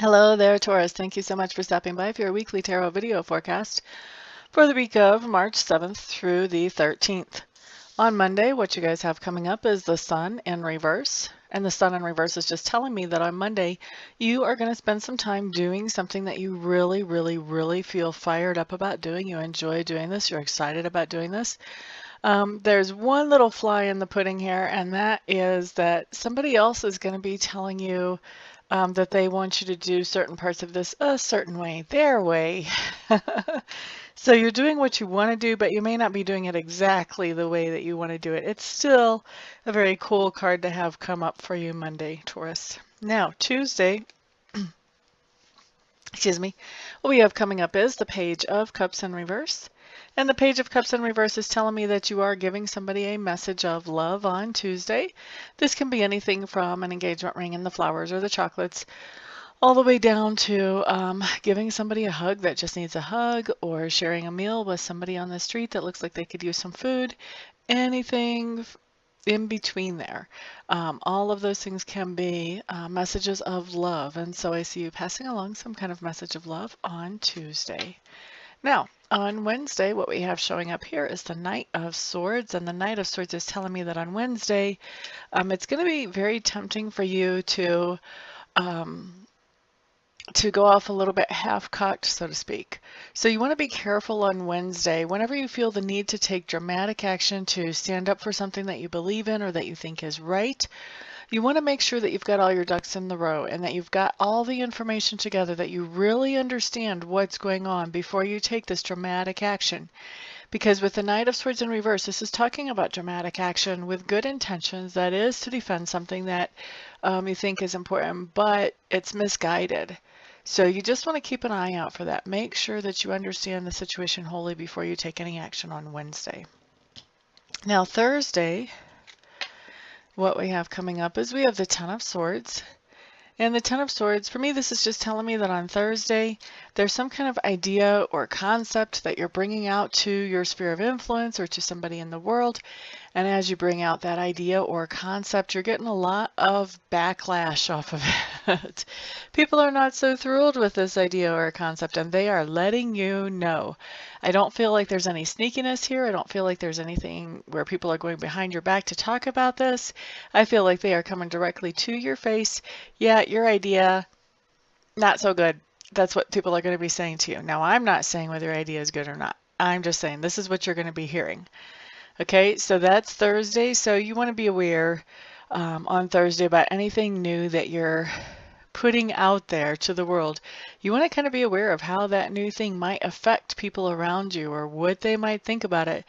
Hello there, Taurus. Thank you so much for stopping by for your weekly tarot video forecast for the week of March 7th through the 13th. On Monday, what you guys have coming up is the Sun in reverse. And the Sun in reverse is just telling me that on Monday, you are going to spend some time doing something that you really, really, really feel fired up about doing. You enjoy doing this. You're excited about doing this. There's one little fly in the pudding here, and that is that somebody else is going to be telling you that they want you to do certain parts of this a certain way, their way. So you're doing what you want to do, but you may not be doing it exactly the way that you want to do it. It's still a very cool card to have come up for you Monday, Taurus. Now, Tuesday, excuse me, what we have coming up is the Page of Cups in reverse. And the Page of Cups in reverse is telling me that you are giving somebody a message of love on Tuesday. This can be anything from an engagement ring and the flowers or the chocolates, all the way down to giving somebody a hug that just needs a hug, or sharing a meal with somebody on the street that looks like they could use some food. Anything in between there. All of those things can be messages of love. And so I see you passing along some kind of message of love on Tuesday. Now, on Wednesday, what we have showing up here is the Knight of Swords, and the Knight of Swords is telling me that on Wednesday, it's going to be very tempting for you to go off a little bit half-cocked, so to speak. So you want to be careful on Wednesday. Whenever you feel the need to take dramatic action to stand up for something that you believe in or that you think is right, you want to make sure that you've got all your ducks in the row and that you've got all the information together, that you really understand what's going on before you take this dramatic action. Because with the Knight of Swords in reverse, this is talking about dramatic action with good intentions, that is to defend something that you think is important, but it's misguided. So you just want to keep an eye out for that. Make sure that you understand the situation wholly before you take any action on Wednesday. Now Thursday, what we have coming up is we have the Ten of Swords. And the Ten of Swords, for me, this is just telling me that on Thursday, there's some kind of idea or concept that you're bringing out to your sphere of influence or to somebody in the world. And as you bring out that idea or concept, you're getting a lot of backlash off of it. People are not so thrilled with this idea or concept, and they are letting you know. I don't feel like there's any sneakiness here. I don't feel like there's anything where people are going behind your back to talk about this. I feel like they are coming directly to your face. Yeah, your idea, not so good. That's what people are going to be saying to you. Now, I'm not saying whether your idea is good or not. I'm just saying this is what you're going to be hearing. Okay, so that's Thursday. So you want to be aware on Thursday about anything new that you're putting out there to the world. You want to kind of be aware of how that new thing might affect people around you or what they might think about it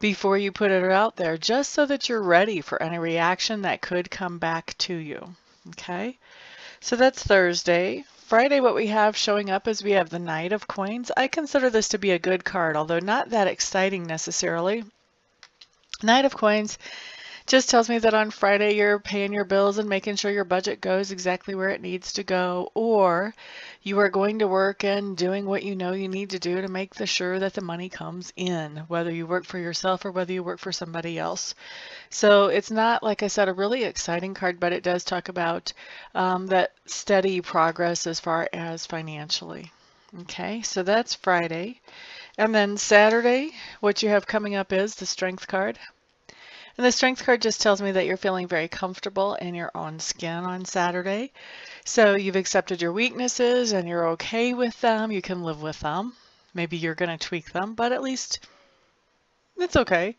before you put it out there, just so that you're ready for any reaction that could come back to you. Okay, so that's Thursday. Friday, what we have showing up is we have the Knight of Coins. I consider this to be a good card, although not that exciting necessarily. Knight of Coins just tells me that on Friday you're paying your bills and making sure your budget goes exactly where it needs to go, or you are going to work and doing what you know you need to do to make sure that the money comes in, whether you work for yourself or whether you work for somebody else. So it's not, like I said, a really exciting card, but it does talk about that steady progress as far as financially. Okay, so that's Friday. And then Saturday, what you have coming up is the Strength card. And the Strength card just tells me that you're feeling very comfortable in your own skin on Saturday. So you've accepted your weaknesses and you're okay with them. You can live with them. Maybe you're going to tweak them, but at least it's okay.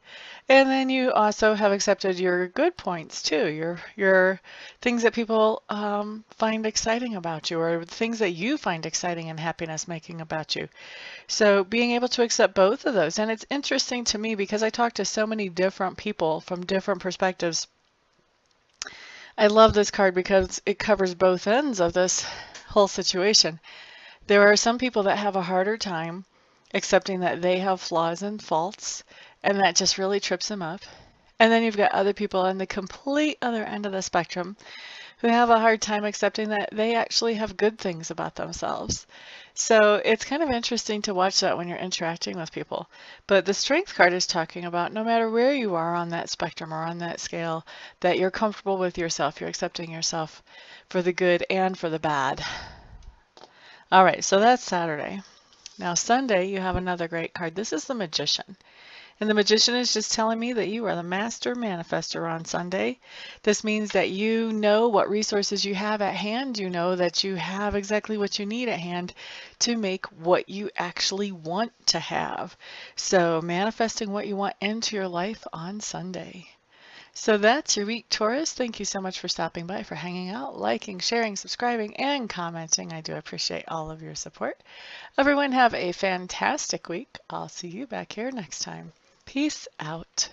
And then you also have accepted your good points too, your things that people find exciting about you, or things that you find exciting and happiness making about you. So being able to accept both of those. And it's interesting to me because I talk to so many different people from different perspectives. I love this card because it covers both ends of this whole situation. There are some people that have a harder time accepting that they have flaws and faults, and that just really trips them up. And then you've got other people on the complete other end of the spectrum who have a hard time accepting that they actually have good things about themselves. So it's kind of interesting to watch that when you're interacting with people. But the Strength card is talking about no matter where you are on that spectrum or on that scale, that you're comfortable with yourself, you're accepting yourself for the good and for the bad. All right, so that's Saturday. Now Sunday, you have another great card. This is the Magician. And the Magician is just telling me that you are the master manifester on Sunday. This means that you know what resources you have at hand. You know that you have exactly what you need at hand to make what you actually want to have. So manifesting what you want into your life on Sunday. So that's your week, Taurus. Thank you so much for stopping by, for hanging out, liking, sharing, subscribing, and commenting. I do appreciate all of your support. Everyone have a fantastic week. I'll see you back here next time. Peace out.